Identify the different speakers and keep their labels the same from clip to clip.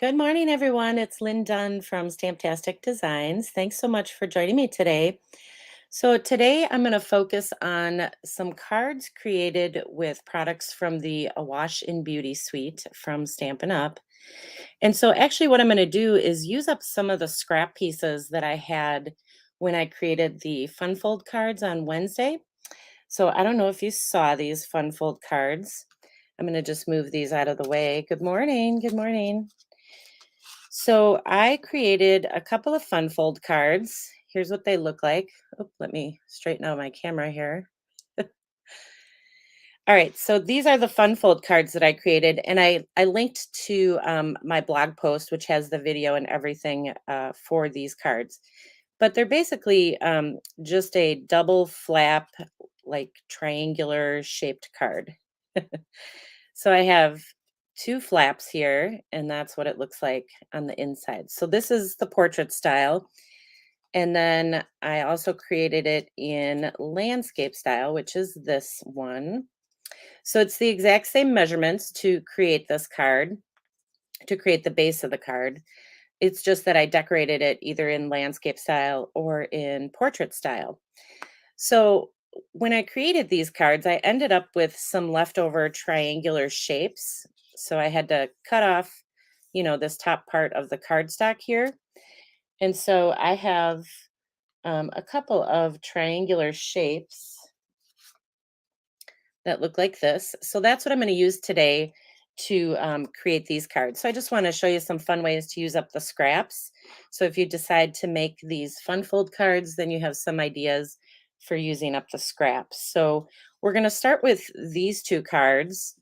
Speaker 1: Good morning, everyone. It's Lynn Dunn from Stamptastic Designs. Thanks so much for joining me today. So, today I'm going to focus on some cards created with products from the Awash in Beauty suite from Stampin' Up. And so, actually, what I'm going to do is use up some of the scrap pieces that I had when I created the Fun Fold cards on Wednesday. So, I don't know if you saw these Fun Fold cards. I'm going to just move these out of the way. Good morning. Good morning. So I created a couple of fun fold cards. Here's what they look like. Oh, let me straighten out my camera here. All right, so these are the fun fold cards that I created, and I linked to my blog post, which has the video and everything for these cards. But they're basically just a double flap, like triangular shaped card. So I have two flaps here, and that's what it looks like on the inside. So this is the portrait style. And then I also created it in landscape style, which is this one. So it's the exact same measurements to create this card, to create the base of the card. It's just that I decorated it either in landscape style or in portrait style. So when I created these cards, I ended up with some leftover triangular shapes. So I had to cut off, this top part of the cardstock here. And so I have a couple of triangular shapes that look like this. So that's what I'm going to use today to create these cards. So I just want to show you some fun ways to use up the scraps. So if you decide to make these fun fold cards, then you have some ideas for using up the scraps. So we're going to start with these two cards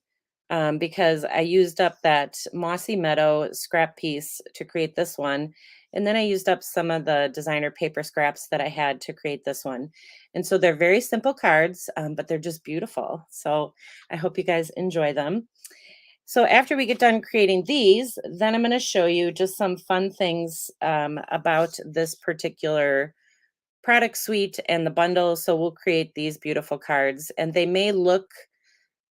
Speaker 1: because I used up that Mossy Meadow scrap piece to create this one. And then I used up some of the designer paper scraps that I had to create this one. And so they're very simple cards, but they're just beautiful. So I hope you guys enjoy them. So after we get done creating these, then I'm going to show you just some fun things about this particular product suite and the bundle. So we'll create these beautiful cards, and they may look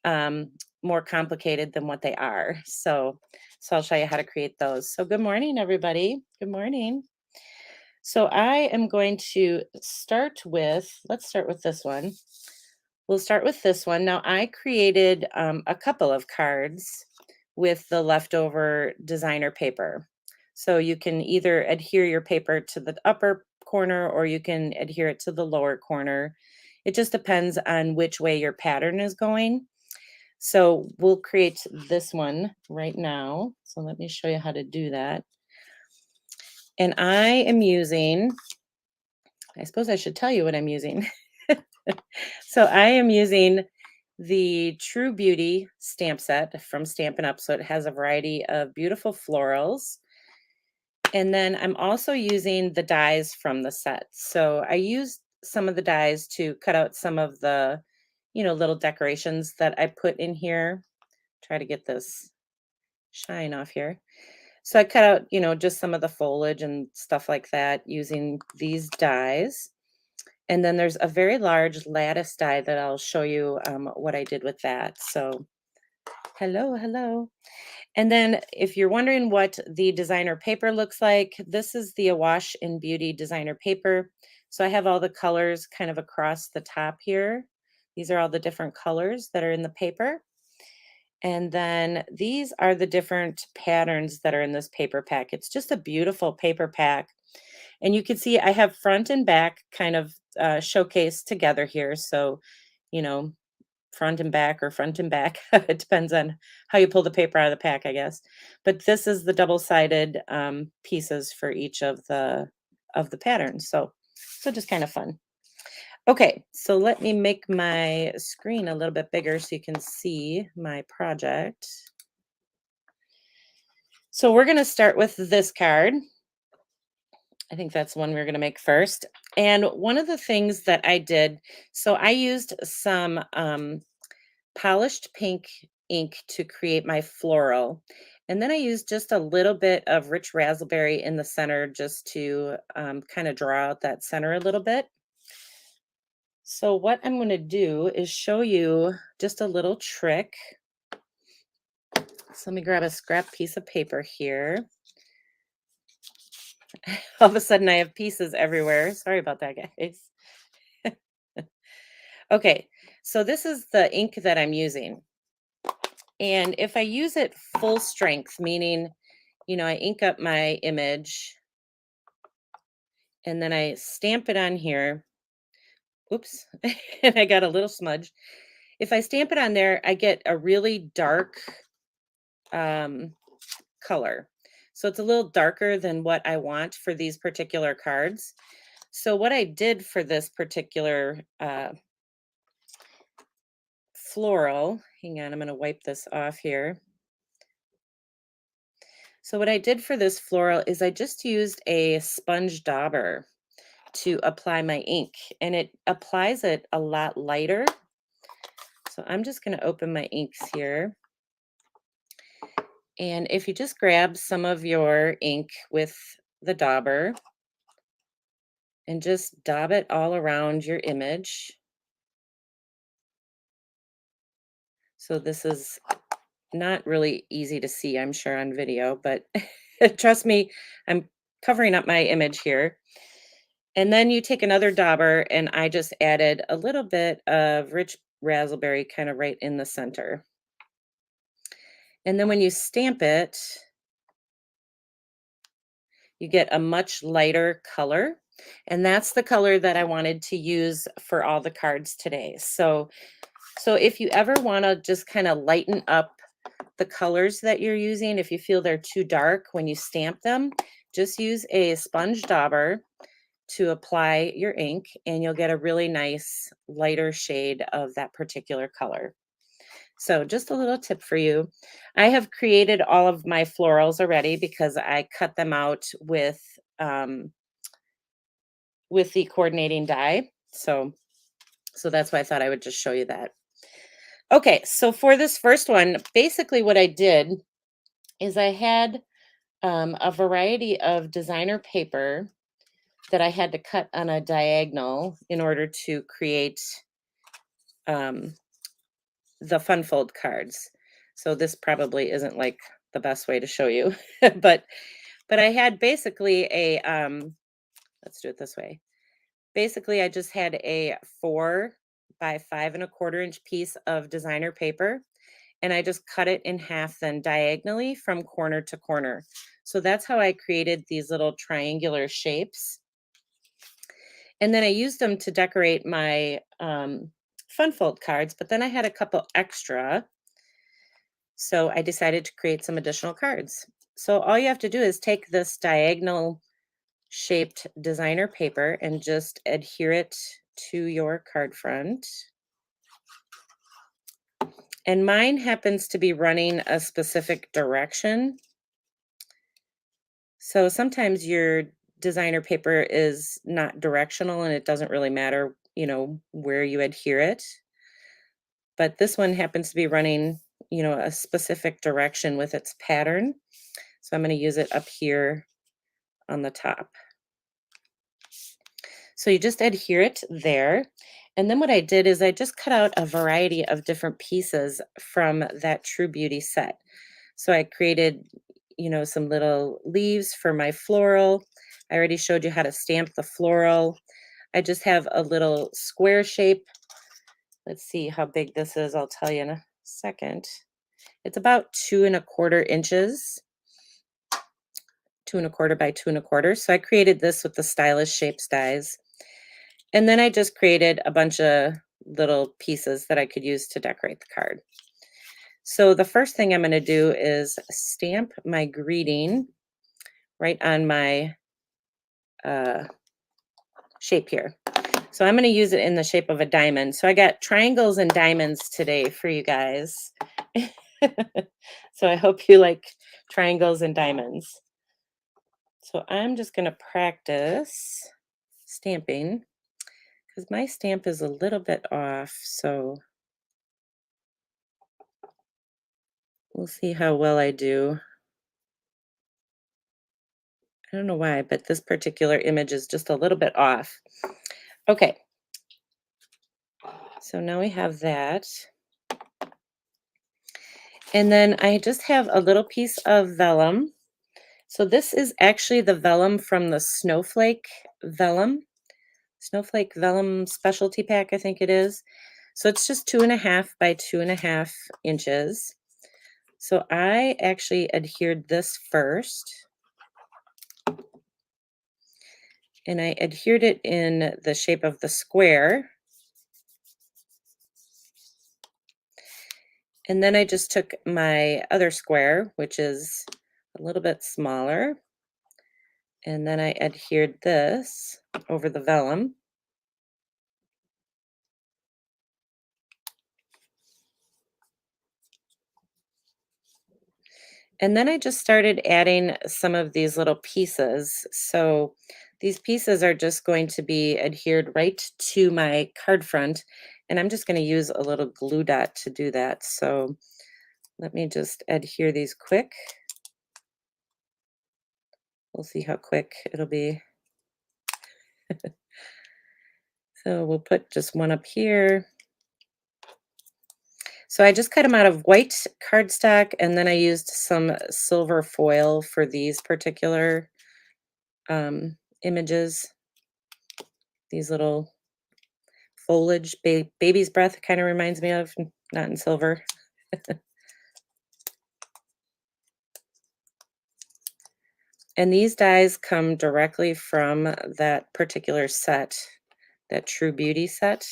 Speaker 1: um, more complicated than what they are. So I'll show you how to create those. So good morning, everybody. Good morning. So I am going to start with, let's start with this one. We'll start with this one. Now I created a couple of cards with the leftover designer paper. So you can either adhere your paper to the upper corner or you can adhere it to the lower corner. It just depends on which way your pattern is going. So we'll create this one right now. So let me show you how to do that. And I am using, I suppose I should tell you what I'm using. So I am using the True Beauty stamp set from Stampin' Up. So it has a variety of beautiful florals. And then I'm also using the dies from the set. So I used some of the dies to cut out some of the, little decorations that I put in here. Try to get this shine off here. So I cut out, just some of the foliage and stuff like that using these dies. And then there's a very large lattice die that I'll show you what I did with that. So hello, hello. And then if you're wondering what the designer paper looks like, this is the Awash in Beauty designer paper. So I have all the colors kind of across the top here. These are all the different colors that are in the paper. And then these are the different patterns that are in this paper pack. It's just a beautiful paper pack. And you can see I have front and back kind of showcased together here. So, you know, front and back or front and back. It depends on how you pull the paper out of the pack, I guess. But this is the double-sided pieces for each of the patterns. So just kind of fun. Okay, so let me make my screen a little bit bigger so you can see my project. So we're going to start with this card. I think that's one we're going to make first. And one of the things that I did, so I used some polished pink ink to create my floral. And then I used just a little bit of rich raspberry in the center just to kind of draw out that center a little bit. So what I'm going to do is show you just a little trick. So let me grab a scrap piece of paper here. All of a sudden I have pieces everywhere. Sorry about that, guys. Okay, so this is the ink that I'm using. And if I use it full strength, meaning, I ink up my image and then I stamp it on here. Oops, and I got a little smudge. If I stamp it on there, I get a really dark um, color. So it's a little darker than what I want for these particular cards. So what I did for this particular floral, hang on, I'm going to wipe this off here. So what I did for this floral is I just used a sponge dauber to apply my ink, and it applies it a lot lighter. So I'm just going to open my inks here. And if you just grab some of your ink with the dauber and just daub it all around your image. So this is not really easy to see, I'm sure, on video, but trust me, I'm covering up my image here. And then you take another dauber, and I just added a little bit of rich raspberry kind of right in the center. And then when you stamp it, you get a much lighter color. And that's the color that I wanted to use for all the cards today. So if you ever want to just kind of lighten up the colors that you're using, if you feel they're too dark when you stamp them, just use a sponge dauber to apply your ink and you'll get a really nice lighter shade of that particular color. So just a little tip for you. I have created all of my florals already because I cut them out with the coordinating die. So that's why I thought I would just show you that. Okay, so for this first one, basically what I did is I had a variety of designer paper that I had to cut on a diagonal in order to create um, the fun fold cards. So this probably isn't like the best way to show you, but I had basically a let's do it this way. Basically, I just had a 4 by 5 1/4 inch piece of designer paper, and I just cut it in half then diagonally from corner to corner. So that's how I created these little triangular shapes. And then I used them to decorate my fun fold cards, but then I had a couple extra. So I decided to create some additional cards. So all you have to do is take this diagonal shaped designer paper and just adhere it to your card front. And mine happens to be running a specific direction. So sometimes your designer paper is not directional and it doesn't really matter, where you adhere it. But this one happens to be running, a specific direction with its pattern. So I'm going to use it up here on the top. So you just adhere it there. And then what I did is I just cut out a variety of different pieces from that True Beauty set. So I created, some little leaves for my floral. I already showed you how to stamp the floral. I just have a little square shape. Let's see how big this is. I'll tell you in a second. It's about 2 1/4 inches. 2 1/4 by 2 1/4. So I created this with the Stylish Shapes dies. And then I just created a bunch of little pieces that I could use to decorate the card. So the first thing I'm going to do is stamp my greeting right on my shape here. So I'm going to use it in the shape of a diamond. So I got triangles and diamonds today for you guys. So I hope you like triangles and diamonds. So I'm just going to practice stamping because my stamp is a little bit off. So we'll see how well I do. I don't know why, but this particular image is just a little bit off. Okay. So now we have that. And then I just have a little piece of vellum. So this is actually the vellum from the Snowflake Vellum Specialty Pack, I think it is. So it's just 2.5 by 2.5 inches. So I actually adhered this first, and I adhered it in the shape of the square. And then I just took my other square, which is a little bit smaller, and then I adhered this over the vellum. And then I just started adding some of these little pieces. So these pieces are just going to be adhered right to my card front. And I'm just going to use a little glue dot to do that. So let me just adhere these quick. We'll see how quick it'll be. So we'll put just one up here. So I just cut them out of white cardstock, and then I used some silver foil for these particular images. These little foliage, baby's breath kind of reminds me of, not in silver. And these dies come directly from that particular set, that True Beauty set.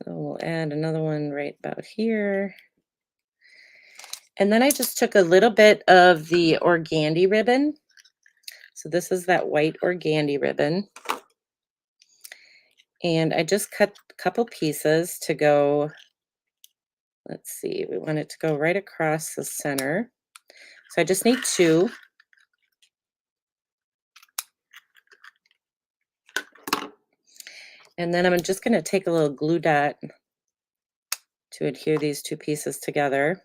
Speaker 1: So we'll add another one right about here. And then I just took a little bit of the organdy ribbon. So this is that white organdy ribbon. And I just cut a couple pieces to go, let's see, we want it to go right across the center. So I just need two. And then I'm just going to take a little glue dot to adhere these two pieces together.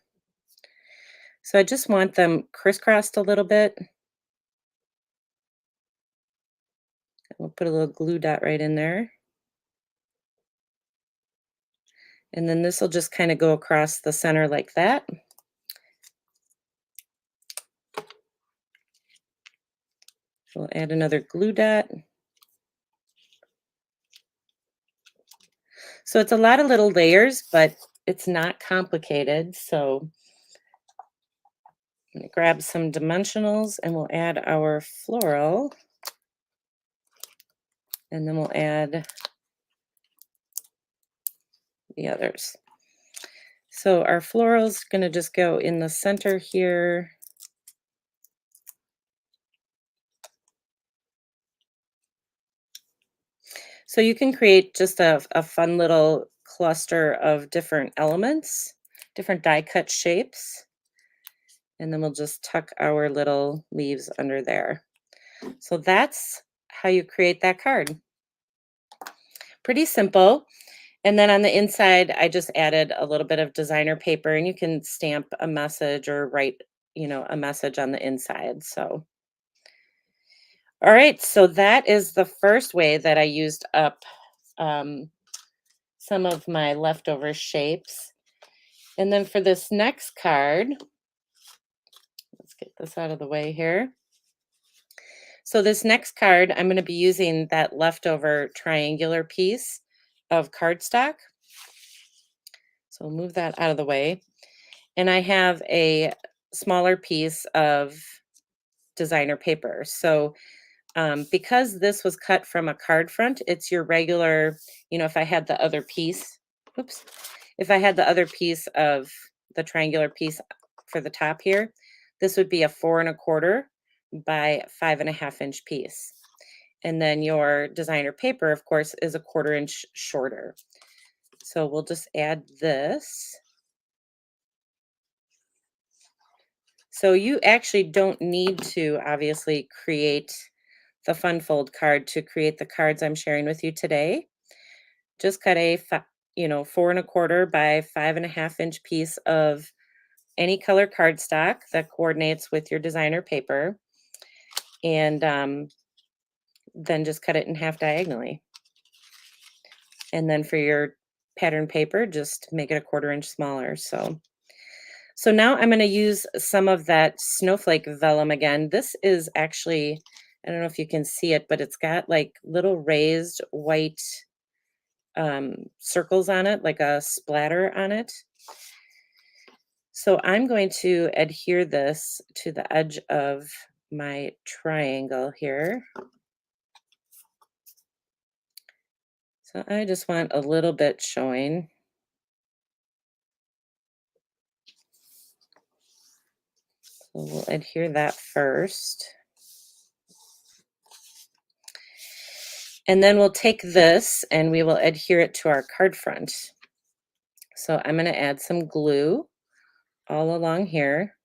Speaker 1: So I just want them crisscrossed a little bit. We'll put a little glue dot right in there. And then this will just kind of go across the center like that. We'll add another glue dot. So it's a lot of little layers, but it's not complicated. So I'm going to grab some dimensionals and we'll add our floral. And then we'll add the others. So our floral's going to just go in the center here. So you can create just a fun little cluster of different elements, different die cut shapes. And then we'll just tuck our little leaves under there. So that's how you create that card. Pretty simple. And then on the inside, I just added a little bit of designer paper, and you can stamp a message or write, a message on the inside. So, all right. So that is the first way that I used up um, some of my leftover shapes. And then for this next card, let's get this out of the way here. So this next card, I'm going to be using that leftover triangular piece of cardstock. So we'll move that out of the way. And I have a smaller piece of designer paper. So because this was cut from a card front, it's your regular, if I had the other piece, oops, if I had the other piece of the triangular piece for the top here, this would be a 4.25 by 5.5 inch piece. And then your designer paper, of course, is a 1/4 inch shorter. So we'll just add this. So you actually don't need to obviously create the fun fold card to create the cards I'm sharing with you today. Just cut a 4.25 by 5.5 inch piece of any color cardstock that coordinates with your designer paper, and then just cut it in half diagonally. And then for your pattern paper, just make it a 1/4 inch smaller. So now I'm going to use some of that snowflake vellum again. This is actually, I don't know if you can see it, but it's got like little raised white circles on it, like a splatter on it. So I'm going to adhere this to the edge of my triangle here. So I just want a little bit showing. So we'll adhere that first. And then we'll take this and we will adhere it to our card front. So I'm going to add some glue all along here.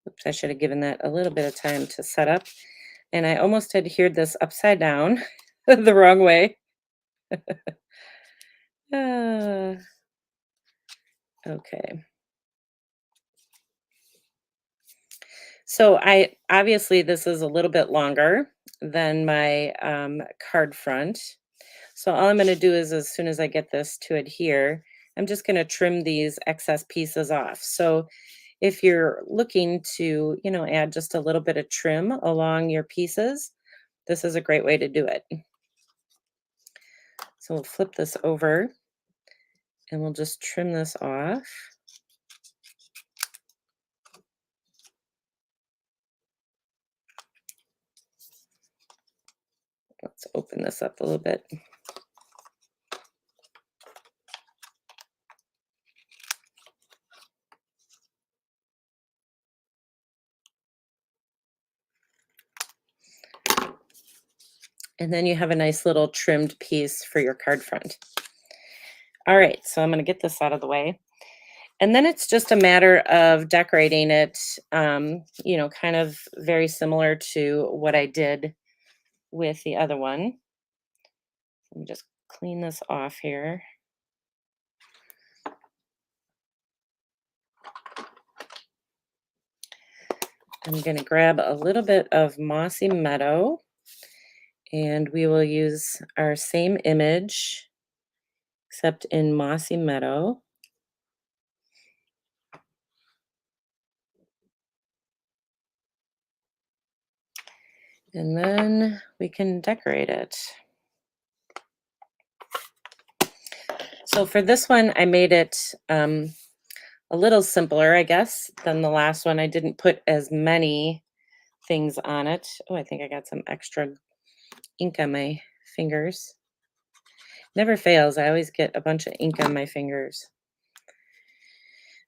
Speaker 1: Oops, I should have given that a little bit of time to set up. And I almost adhered this upside down the wrong way. Ah, okay. So I obviously this is a little bit longer than my card front. So all I'm going to do is as soon as I get this to adhere, I'm just going to trim these excess pieces off. So if you're looking to, add just a little bit of trim along your pieces, this is a great way to do it. So we'll flip this over and we'll just trim this off. Let's open this up a little bit. And then you have a nice little trimmed piece for your card front. All right, so I'm going to get this out of the way. And then it's just a matter of decorating it, kind of very similar to what I did with the other one. Let me just clean this off here. I'm going to grab a little bit of Mossy Meadow, and we will use our same image, except in Mossy Meadow. And then we can decorate it. So for this one, I made it a little simpler, I guess, than the last one. I didn't put as many things on it. Oh, I think I got some extra ink on my fingers. Never fails. I always get a bunch of ink on my fingers.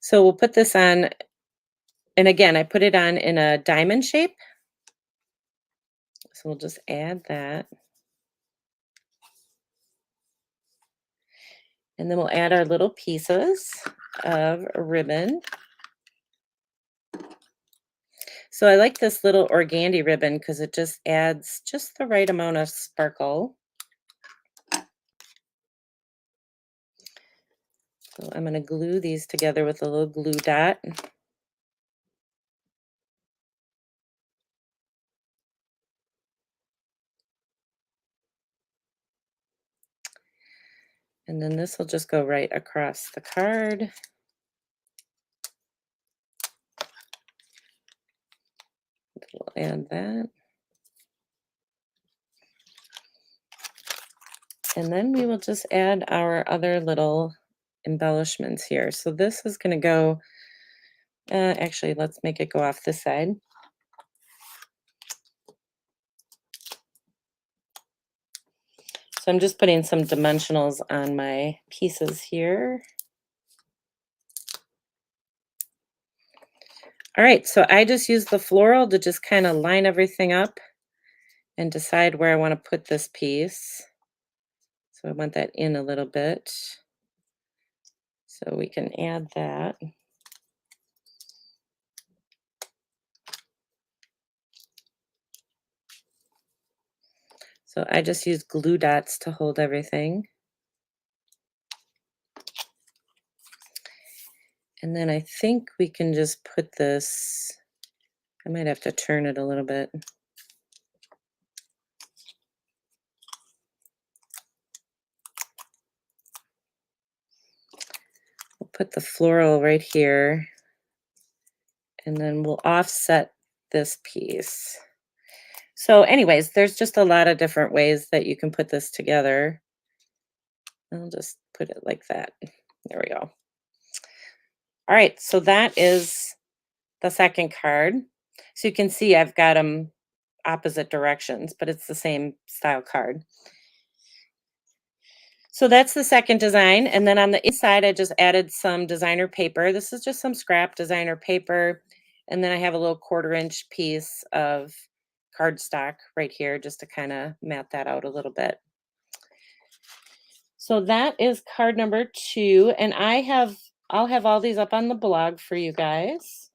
Speaker 1: So we'll put this on, and again, I put it on in a diamond shape. So we'll just add that. And then we'll add our little pieces of ribbon. So I like this little organdy ribbon because it just adds just the right amount of sparkle. So I'm going to glue these together with a little glue dot. And then this will just go right across the card. We'll add that. And then we will just add our other little embellishments here. So this is going to go, actually, let's make it go off this side. So I'm just putting some dimensionals on my pieces here. All right, so I just use the floral to just kind of line everything up and decide where I want to put this piece. So I want that in a little bit. So we can add that. So I just use glue dots to hold everything. And And then I think we can just put this, I might have to turn it a little bit. We'll put the floral right here, and then we'll offset this piece. So anyways, there's just a lot of different ways that you can put this together. I'll just put it like that. There we go. All right, so that is the second card. So you can see I've got them opposite directions, but it's the same style card. So that's the second design. And then on the inside, I just added some designer paper. This is just some scrap designer paper. And then I have a little 1/4 inch piece of cardstock right here just to kind of mat that out a little bit. So that is card number 2. And I'll have all these up on the blog for you guys.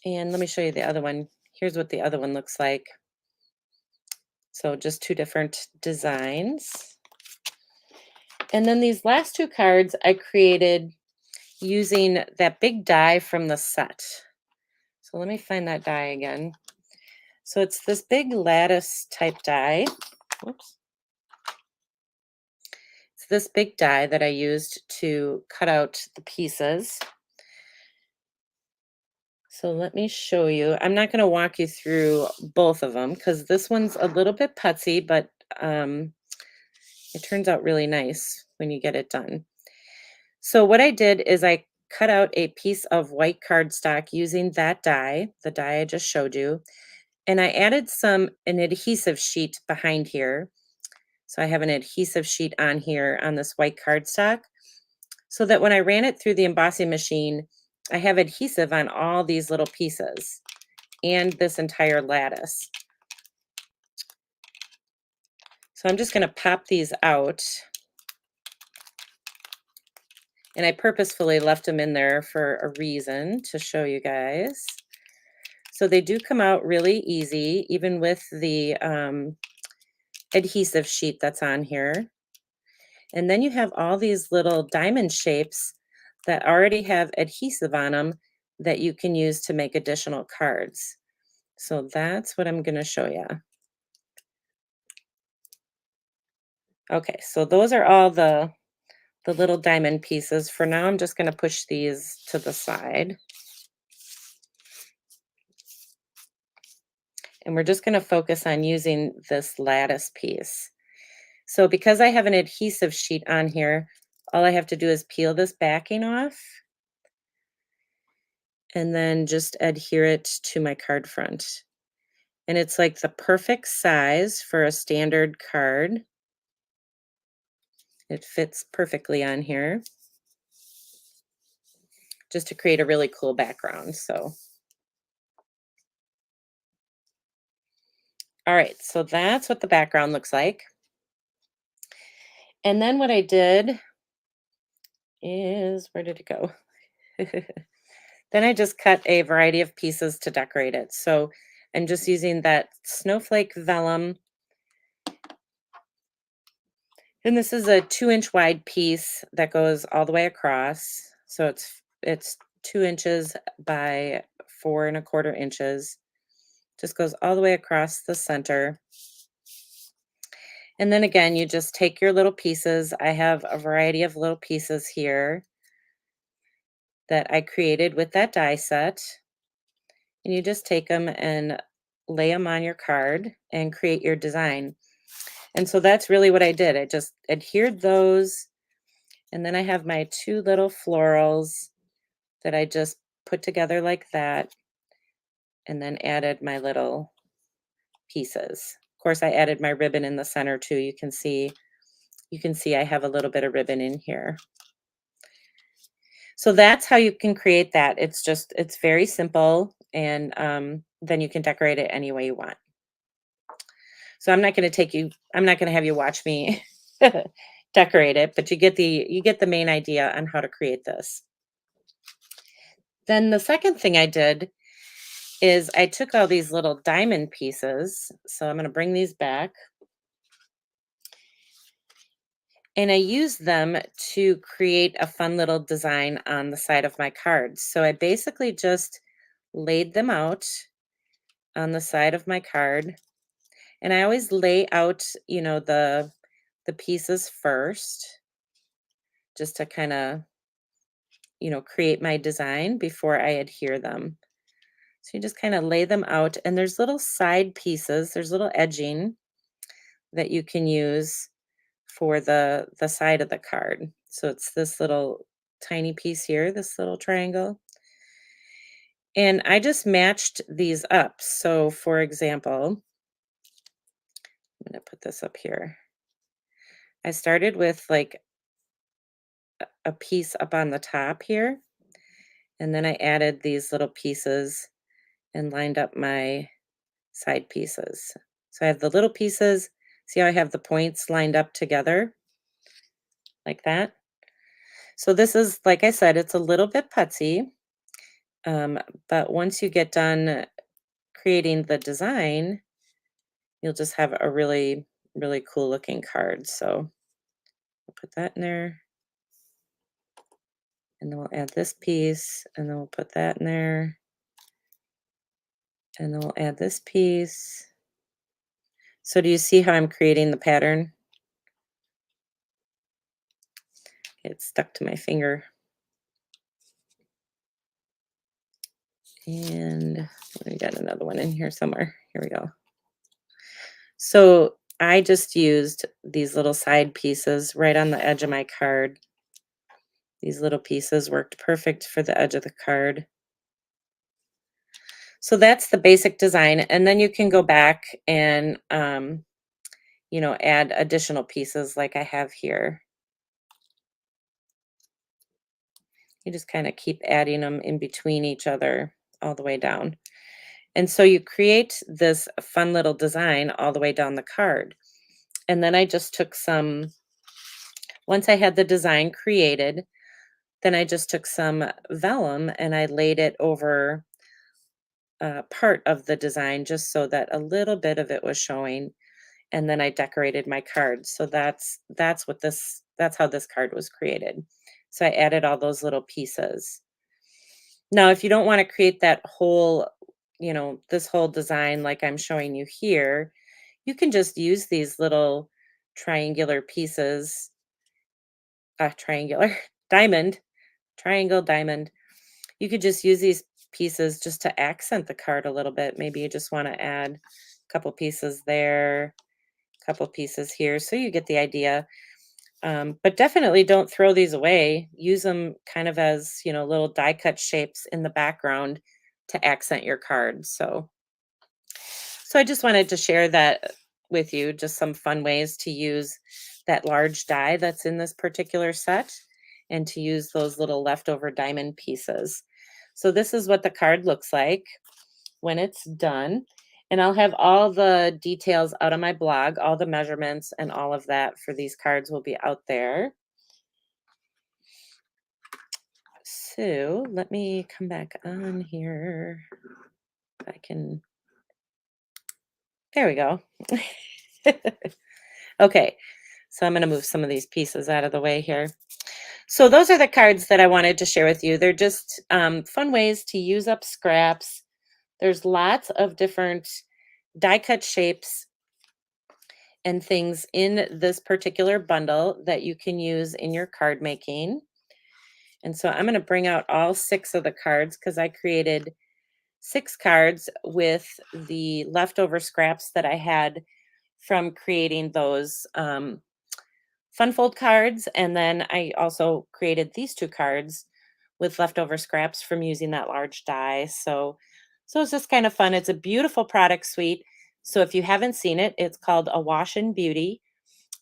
Speaker 1: And let me show you the other one. Here's what the other one looks like. So just 2 different designs. And then these last 2 cards I created using that big die from the set. So let me find that die again. So it's this big lattice type die. Whoops. It's this big die that I used to cut out the pieces. So let me show you. I'm not going to walk you through both of them because this one's a little bit putsy, but it turns out really nice when you get it done. So what I did is I cut out a piece of white cardstock using that die, the die I just showed you, and I added an adhesive sheet behind here. So I have an adhesive sheet on here on this white cardstock so that when I ran it through the embossing machine, I have adhesive on all these little pieces and this entire lattice. So I'm just going to pop these out. And I purposefully left them in there for a reason to show you guys. So they do come out really easy, even with the adhesive sheet that's on here. And then you have all these little diamond shapes that already have adhesive on them that you can use to make additional cards. So that's what I'm going to show you. Okay, so those are all the little diamond pieces. For now, I'm just going to push these to the side. And we're just going to focus on using this lattice piece. So because I have an adhesive sheet on here, all I have to do is peel this backing off and then just adhere it to my card front. And it's like the perfect size for a standard card. It fits perfectly on here just to create a really cool background. So, all right, so that's what the background looks like. And then what I did is, where did it go? Then I just cut a variety of pieces to decorate it. So I'm just using that snowflake vellum. And this is a 2-inch wide piece that goes all the way across. So it's 2 inches by 4 1/4 inches. Just goes all the way across the center. And then again, you just take your little pieces. I have a variety of little pieces here that I created with that die set. And you just take them and lay them on your card and create your design. And so that's really what I did. I just adhered those. And then I have my 2 little florals that I just put together like that. And then added my little pieces. Of course, I added my ribbon in the center too. You can see I have a little bit of ribbon in here. So that's how you can create that. It's very simple. And then you can decorate it any way you want. So I'm not going to have you watch me decorate it, but you get the main idea on how to create this. Then the second thing I did is I took all these little diamond pieces. So I'm going to bring these back. And I use them to create a fun little design on the side of my cards. So I basically just laid them out on the side of my card. And I always lay out, the pieces first just to kind of, create my design before I adhere them. So you just kind of lay them out and there's little side pieces, there's little edging that you can use for the side of the card. So it's this little tiny piece here, this little triangle. And I just matched these up. So for example, I'm going to put this up here. I started with like a piece up on the top here, and then I added these little pieces and lined up my side pieces. So I have the little pieces. See how I have the points lined up together like that? So this is, like I said, it's a little bit putsy, um, but once you get done creating the design, you'll just have a really, really cool looking card. So I'll put that in there, and then we'll add this piece, and then we'll put that in there, and then we'll add this piece. So do you see how I'm creating the pattern? It's stuck to my finger. And we got another one in here somewhere. Here we go. So I just used these little side pieces right on the edge of my card. These little pieces worked perfect for the edge of the card. So that's the basic design. And then you can go back and, add additional pieces like I have here. You just kind of keep adding them in between each other all the way down. And so you create this fun little design all the way down the card. And then I just took once I had the design created, then I just took some vellum and I laid it over part of the design just so that a little bit of it was showing. And then I decorated my card. So that's how this card was created. So I added all those little pieces. Now, if you don't want to create that whole, this whole design like I'm showing you here, you can just use these little triangular pieces, triangular, diamond, triangle, diamond. You could just use these pieces just to accent the card a little bit. Maybe you just want to add a couple pieces there, a couple pieces here. So you get the idea. But definitely don't throw these away. Use them kind of as, little die cut shapes in the background to accent your card. So I just wanted to share that with you, just some fun ways to use that large die that's in this particular set and to use those little leftover diamond pieces. So this is what the card looks like when it's done. And I'll have all the details out on my blog, all the measurements and all of that for these cards will be out there. So let me come back on here. If I can, there we go. Okay, so I'm going to move some of these pieces out of the way here. So those are the cards that I wanted to share with you. They're just fun ways to use up scraps. There's lots of different die cut shapes and things in this particular bundle that you can use in your card making. And so I'm going to bring out all 6 of the cards because I created 6 cards with the leftover scraps that I had from creating those fun fold cards. And then I also created these 2 cards with leftover scraps from using that large die. So it's just kind of fun. It's a beautiful product suite. So if you haven't seen it, it's called Awash and Beauty.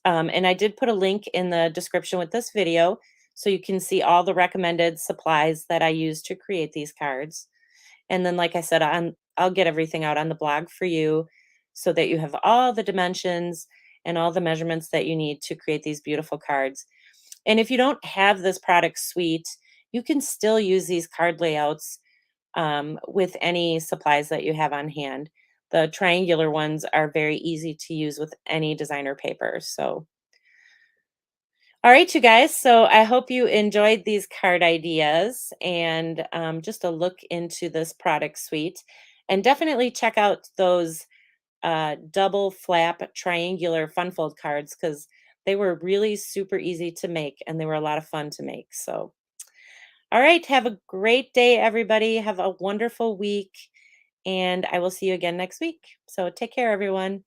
Speaker 1: And I did put a link in the description with this video so you can see all the recommended supplies that I use to create these cards. And then, like I said, I'll get everything out on the blog for you so that you have all the dimensions and all the measurements that you need to create these beautiful cards. And if you don't have this product suite, you can still use these card layouts with any supplies that you have on hand. The triangular ones are very easy to use with any designer paper. So All right, you guys. So I hope you enjoyed these card ideas and just a look into this product suite. And definitely check out those double flap triangular fun fold cards because they were really super easy to make and they were a lot of fun to make. So, all right, have a great day, everybody. Have a wonderful week, and I will see you again next week. So, take care, everyone.